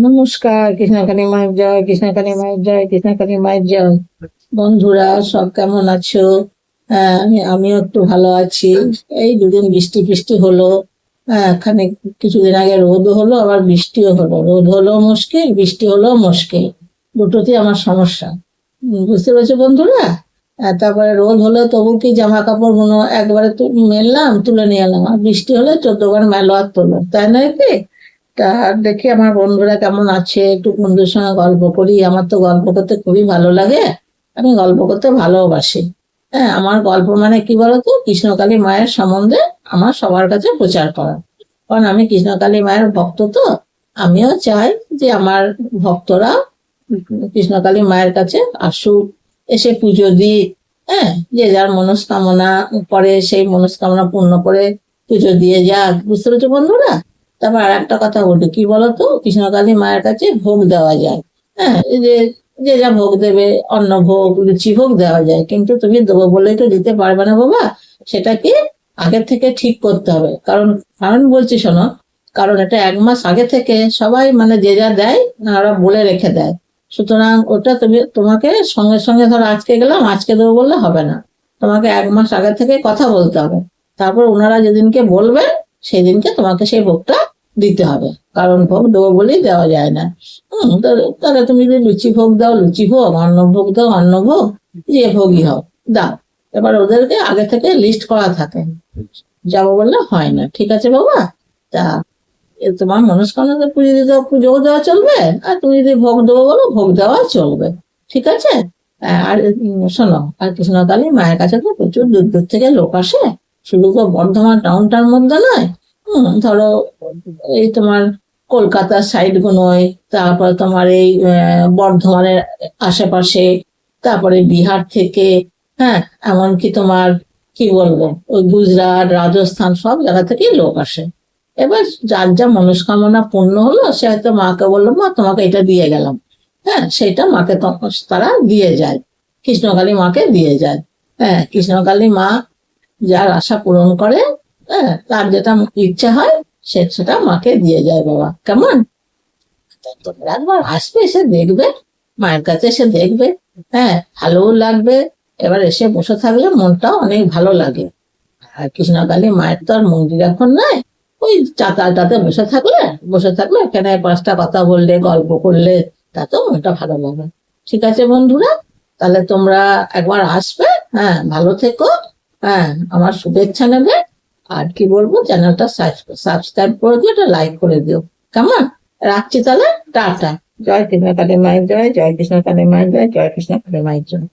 নমস্কার। কৃষ্ণকালী মায়ের জয়, কৃষ্ণকালী মায়ের জয়, কৃষ্ণকালী মায়ের জয়। বন্ধুরা সব কেমন আছো? হ্যাঁ, আমিও একটু ভালো আছি। এই দুদিন বৃষ্টি ফৃষ্টি হলো। হ্যাঁ, কিছুদিন আগে রোদও হলো, আবার বৃষ্টিও হলো। রোদ হলো মুশকিল, বৃষ্টি হলো মুশকিল, দুটোতেই আমার সমস্যা। বুঝতে পেরেছো বন্ধুরা? তারপরে রোদ হলো তবু কি জামা কাপড় গুলো একবারে মেললাম, তুলে নিয়ে এলাম, আর বৃষ্টি হলে 14 বার মেলো আর তোলো, তাই নয় কি? তা দেখি আমার বন্ধুরা কেমন আছে, একটু বন্ধুর সঙ্গে গল্প করি। আমার তো গল্প করতে খুবই ভালো লাগে, আমি গল্প করতে ভালোবাসি। হ্যাঁ, আমার গল্প মানে কি বলতো, কৃষ্ণকালী মায়ের সম্বন্ধে আমার সবার কাছে প্রচার করা। কারণ আমি কৃষ্ণকালী মায়ের ভক্ত, তো আমিও চাই যে আমার ভক্তরা কৃষ্ণকালী মায়ের কাছে আসুক, এসে পুজো দিক। হ্যাঁ, যে যার মনস্কামনা করে সেই মনস্কামনা পূর্ণ করে পুজো দিয়ে যাক। বুঝতে পেরেছো বন্ধুরা? তারপর আর একটা কথা বলি, কি বলতো, কৃষ্ণকালী মায়ের কাছে ভোগ দেওয়া যায়। হ্যাঁ, এই যে যে যা ভোগ দেবে, অন্ন ভোগ, লুচি ভোগ দেওয়া যায়, কিন্তু তুমি দেবো বলেই তো দিতে পারবে না বাবা। সেটাকে আগে থেকে ঠিক করতে হবে। কারণ কারণ বলছি শোনো, কারণ এটা 1 মাস আগে থেকে সবাই মানে যে যা দেয় ওরা বলে রেখে দেয়। সুতরাং ওটা তোমাকে সঙ্গে সঙ্গে, ধরো আজকে গেলাম আজকে দেবো বললে হবে না, তোমাকে 1 মাস আগে থেকে কথা বলতে হবে। তারপর ওনারা যেদিনকে বলবেন সেই দিনকে তোমাকে সেই ভোগটা দিতে হবে। কারণ ভোগ দেবো বলেই দেওয়া যায় না। তাহলে তুমি যদি লুচি ভোগ দাও লুচি ভোগ, অন্ন ভোগ দাও অন্ন ভোগ, যে ভোগই হোক দাও। এবার ওদেরকে আগে থেকে লিস্ট করা থাকে, যাবো বললে হয় না। ঠিক আছে বাবা? তা তোমার মনস্কামনা পুজো দিতে পুজো দেওয়া চলবে, আর তুমি যদি ভোগ দেবো বলো ভোগ দেওয়া চলবে। ঠিক আছে? আর শোনো, আর কৃষ্ণকালী মায়ের কাছে তো প্রচুর দূর দূর থেকে লোক আসে। শুধু তো বর্ধমান টাউনটার মধ্যে নয়, ধরো এই তোমার কলকাতার সাইড গুলোয়, তারপরে তোমার এই বর্ধমানের আশেপাশে, তারপরে বিহার থেকে, হ্যাঁ, এমনকি তোমার কি বলবো, ওই গুজরাট, রাজস্থান, সব জায়গা থেকেই লোক আসে। এবার যার যা মনস্কামনা পূর্ণ হলো, সে হয়তো মাকে বললো, মা তোমাকে এটা দিয়ে গেলাম। হ্যাঁ, সেটা মাকে তারা দিয়ে যায়, কৃষ্ণকালী মাকে দিয়ে যায়। হ্যাঁ, কৃষ্ণকালী মা যার আশা পূরণ করে, হ্যাঁ, তার যেটা ইচ্ছা হয় সেটা মাকে দিয়ে যায় বাবা। কেমন? তোমরা একবার আসবে, এসে দেখবে, মায়ের কাছে এসে দেখবে। হ্যাঁ, ভালোও লাগবে। এবার এসে বসে থাকলে মনটাও অনেক ভালো লাগে। আর কৃষ্ণকালী মায়ের তো আর মন্দির এখন নাই, ওই চাতালটাতে বসে থাকলে এখানে 5টা কথা বললে, গল্প করলে, তাতেও মনটা ভালো লাগে। ঠিক আছে বন্ধুরা? তাহলে তোমরা একবার আসবে। হ্যাঁ, ভালো থেকো। হ্যাঁ, আমার শুভেচ্ছা নেবে। আর কি বলবো, চ্যানেলটা সাবস্ক্রাইব করে দিও, এটা লাইক করে দিও। কেমন? রাখছি তাহলে, টাটা। জয় কৃষ্ণকালী মায়ের জয়, জয় কৃষ্ণকালী মায়ের জয়, জয় কৃষ্ণকালী মায়ের জয়।